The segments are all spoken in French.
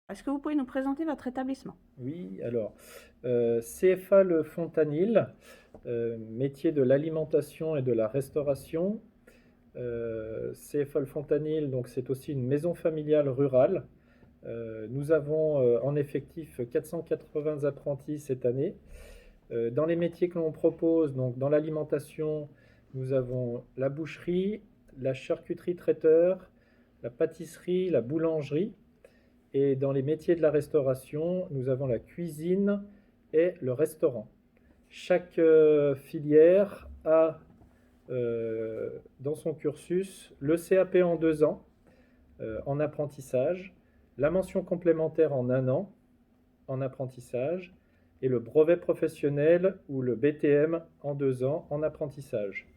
Est-ce que vous pouvez nous présenter votre établissement? Oui, alors, CFA Le Fontanil, métier de l'alimentation et de la restauration. CFA Le Fontanil, donc c'est aussi une maison familiale rurale. Nous avons en effectif 480 apprentis cette année. Dans les métiers que l'on propose, donc dans l'alimentation, nous avons la boucherie, la charcuterie traiteur, la pâtisserie, la boulangerie. Et dans les métiers de la restauration, nous avons la cuisine et le restaurant. Chaque filière a dans son cursus le CAP en 2 ans en apprentissage, la mention complémentaire en 1 an en apprentissage et le brevet professionnel ou le BTM en 2 ans en apprentissage.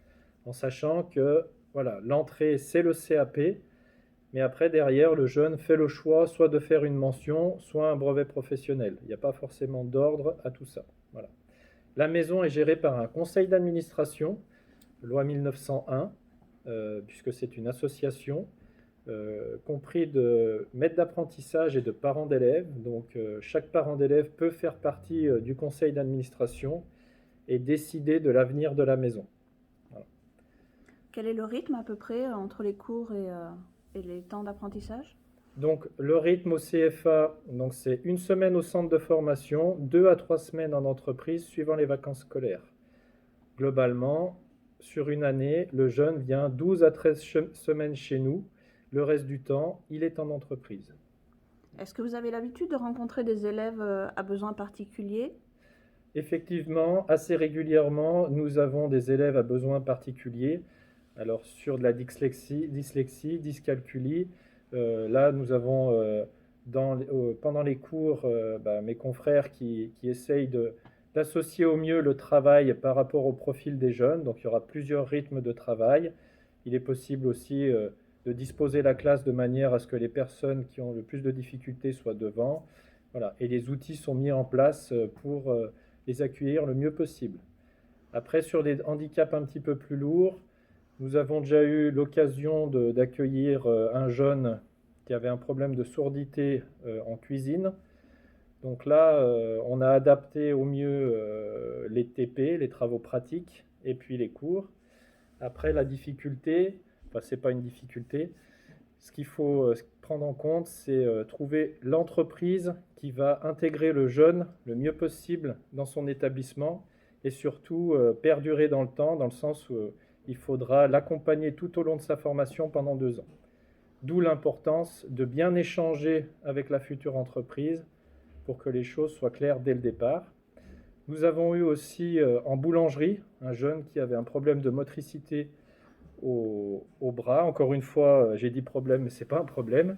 En sachant que voilà, l'entrée c'est le CAP, mais après, derrière, le jeune fait le choix soit de faire une mention, soit un brevet professionnel. Il n'y a pas forcément d'ordre à tout ça. Voilà. La maison est gérée par un conseil d'administration, loi 1901, puisque c'est une association, compris de maîtres d'apprentissage et de parents d'élèves. Donc, chaque parent d'élève peut faire partie du conseil d'administration et décider de l'avenir de la maison. Voilà. Quel est le rythme à peu près entre les cours et les temps d'apprentissage? Donc, le rythme au CFA, donc c'est une semaine au centre de formation, 2 à 3 semaines en entreprise, suivant les vacances scolaires. Globalement, sur une année, le jeune vient 12 à 13 semaines chez nous. Le reste du temps, il est en entreprise. Est-ce que vous avez l'habitude de rencontrer des élèves à besoins particuliers? Effectivement, assez régulièrement, nous avons des élèves à besoins particuliers. Alors, sur de la dyslexie, dyscalculie, là, nous avons pendant les cours mes confrères qui essayent d'associer au mieux le travail par rapport au profil des jeunes. Donc, il y aura plusieurs rythmes de travail. Il est possible aussi de disposer la classe de manière à ce que les personnes qui ont le plus de difficultés soient devant. Voilà. Et les outils sont mis en place pour les accueillir le mieux possible. Après, sur des handicaps un petit peu plus lourds, nous avons déjà eu l'occasion d'accueillir un jeune qui avait un problème de sourdité en cuisine. Donc là, on a adapté au mieux les TP, les travaux pratiques, et puis les cours. Après, la difficulté, enfin, c'est pas une difficulté, ce qu'il faut prendre en compte, c'est trouver l'entreprise qui va intégrer le jeune le mieux possible dans son établissement et surtout perdurer dans le temps, dans le sens où il faudra l'accompagner tout au long de sa formation pendant 2 ans. D'où l'importance de bien échanger avec la future entreprise pour que les choses soient claires dès le départ. Nous avons eu aussi en boulangerie un jeune qui avait un problème de motricité au bras. Encore une fois, j'ai dit problème, mais ce n'est pas un problème.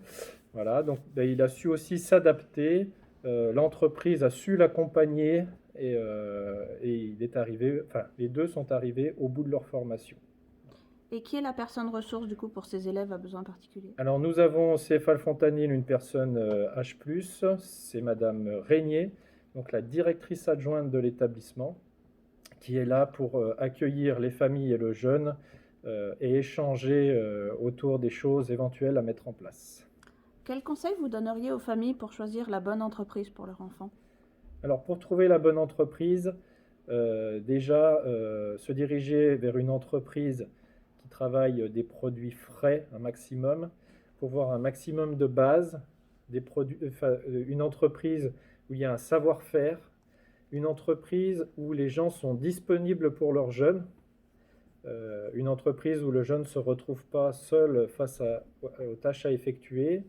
Voilà, donc il a su aussi s'adapter. L'entreprise a su l'accompagner et il est arrivé, enfin, les deux sont arrivés au bout de leur formation. Et qui est la personne ressource du coup pour ces élèves à besoins particuliers? Alors nous avons CFA Fontanil, une personne H+, c'est Madame Régnier, donc la directrice adjointe de l'établissement, qui est là pour accueillir les familles et le jeune et échanger autour des choses éventuelles à mettre en place. Quel conseil vous donneriez aux familles pour choisir la bonne entreprise pour leur enfant? Alors pour trouver la bonne entreprise, déjà se diriger vers une entreprise qui travaille des produits frais un maximum, pour voir un maximum de base, une entreprise où il y a un savoir-faire, une entreprise où les gens sont disponibles pour leurs jeunes, une entreprise où le jeune ne se retrouve pas seul face aux tâches à effectuer.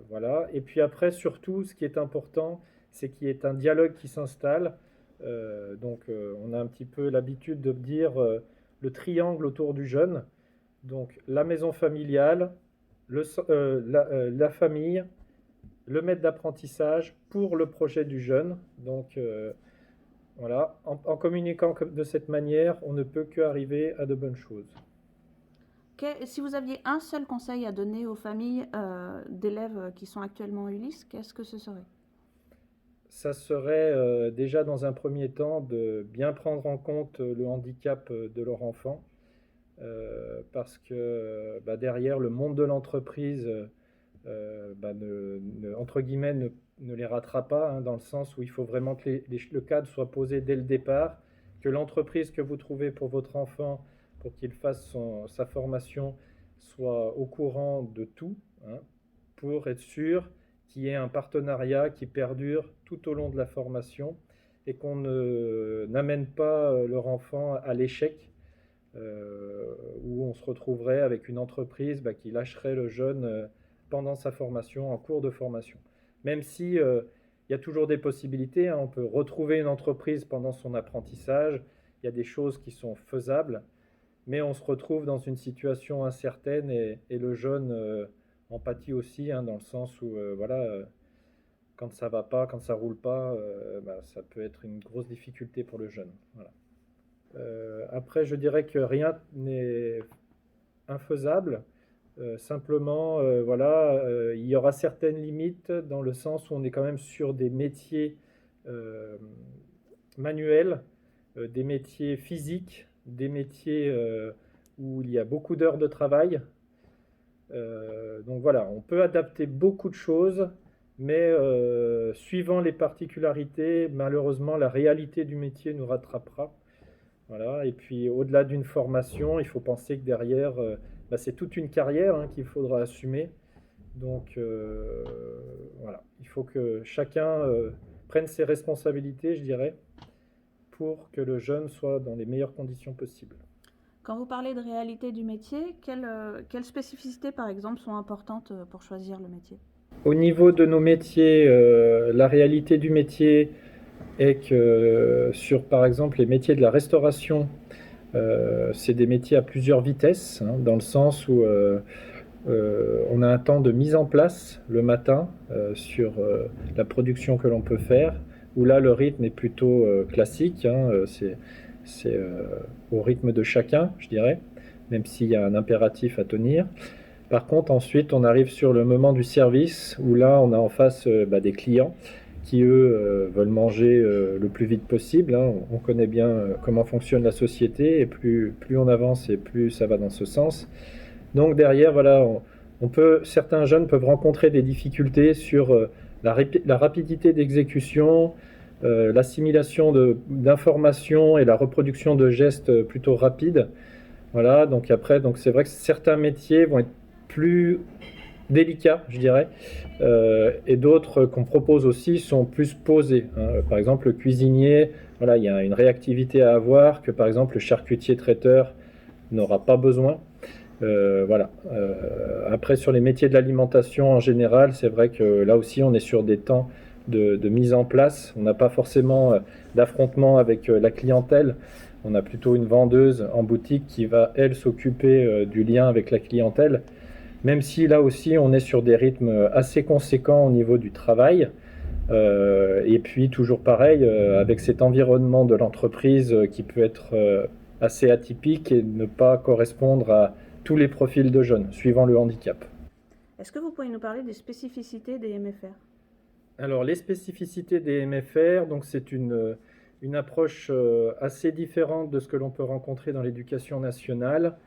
Voilà. Et puis après, surtout, ce qui est important, c'est qu'il y ait un dialogue qui s'installe. On a un petit peu l'habitude de dire le triangle autour du jeune. Donc, la maison familiale, la famille, le maître d'apprentissage pour le projet du jeune. Donc, voilà. En communiquant de cette manière, on ne peut qu'arriver à de bonnes choses. Si vous aviez un seul conseil à donner aux familles d'élèves qui sont actuellement en Ulysse, qu'est-ce que ce serait? Ça serait déjà dans un premier temps de bien prendre en compte le handicap de leur enfant, parce que derrière le monde de l'entreprise entre guillemets, ne les ratera pas, hein, dans le sens où il faut vraiment que le cadre soit posé dès le départ, que l'entreprise que vous trouvez pour votre enfant, pour qu'il fasse sa formation, soit au courant de tout, hein, pour être sûr qu'il y ait un partenariat qui perdure tout au long de la formation et qu'on n'amène pas leur enfant à l'échec, où on se retrouverait avec une entreprise qui lâcherait le jeune pendant sa formation, en cours de formation. Même si il y a toujours des possibilités, hein, on peut retrouver une entreprise pendant son apprentissage, il y a des choses qui sont faisables, mais on se retrouve dans une situation incertaine et le jeune en pâtit aussi, hein, dans le sens où quand ça va pas, quand ça roule pas, ça peut être une grosse difficulté pour le jeune. Voilà. Après, je dirais que rien n'est infaisable. Simplement, il y aura certaines limites dans le sens où on est quand même sur des métiers manuels, des métiers physiques, des métiers où il y a beaucoup d'heures de travail. Donc voilà, on peut adapter beaucoup de choses, mais suivant les particularités, malheureusement, la réalité du métier nous rattrapera. Voilà. Et puis au-delà d'une formation, il faut penser que derrière, c'est toute une carrière, hein, qu'il faudra assumer. Donc voilà, il faut que chacun prenne ses responsabilités, je dirais, pour que le jeune soit dans les meilleures conditions possibles. Quand vous parlez de réalité du métier, quelles spécificités, par exemple, sont importantes pour choisir le métier? Au niveau de nos métiers, la réalité du métier est que sur, par exemple, les métiers de la restauration, c'est des métiers à plusieurs vitesses, hein, dans le sens où on a un temps de mise en place le matin sur la production que l'on peut faire, où là le rythme est plutôt classique, hein, c'est au rythme de chacun, je dirais, même s'il y a un impératif à tenir. Par contre, ensuite, on arrive sur le moment du service, où là, on a en face des clients qui, eux, veulent manger le plus vite possible, hein. On connaît bien comment fonctionne la société, et plus on avance, et plus ça va dans ce sens. Donc derrière, voilà, certains jeunes peuvent rencontrer des difficultés sur la rapidité d'exécution, l'assimilation d'informations et la reproduction de gestes plutôt rapides. Voilà, donc après, c'est vrai que certains métiers vont être plus délicats, je dirais, et d'autres qu'on propose aussi sont plus posés, hein. Par exemple, le cuisinier, voilà, il y a une réactivité à avoir que par exemple le charcutier traiteur n'aura pas besoin. Voilà. Après, sur les métiers de l'alimentation en général, c'est vrai que là aussi, on est sur des temps de mise en place. On n'a pas forcément d'affrontement avec la clientèle. On a plutôt une vendeuse en boutique qui va, elle, s'occuper du lien avec la clientèle. Même si là aussi, on est sur des rythmes assez conséquents au niveau du travail. Et puis, toujours pareil, avec cet environnement de l'entreprise qui peut être assez atypique et ne pas correspondre à tous les profils de jeunes, suivant le handicap. Est-ce que vous pouvez nous parler des spécificités des MFR? Alors, les spécificités des MFR, donc c'est une approche assez différente de ce que l'on peut rencontrer dans l'éducation nationale.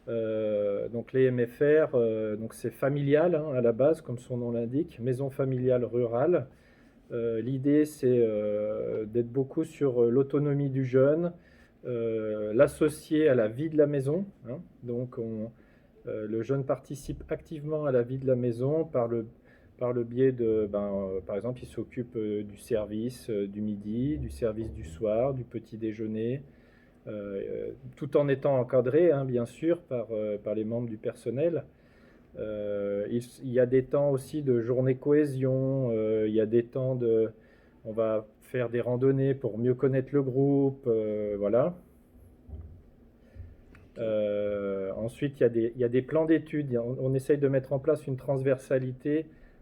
Donc les MFR, donc c'est familial, hein, à la base, comme son nom l'indique, maison familiale rurale. L'idée, c'est d'être beaucoup sur l'autonomie du jeune, l'associer à la vie de la maison, hein. Donc le jeune participe activement à la vie de la maison par le biais de, par exemple, il s'occupe du service du midi, du service du soir, du petit déjeuner, tout en étant encadré, hein, bien sûr, par les membres du personnel. Il y a des temps aussi de journée cohésion, il y a des temps on va faire des randonnées pour mieux connaître le groupe, voilà. Ensuite, il y a des plans d'études. On essaye de mettre en place une transversalité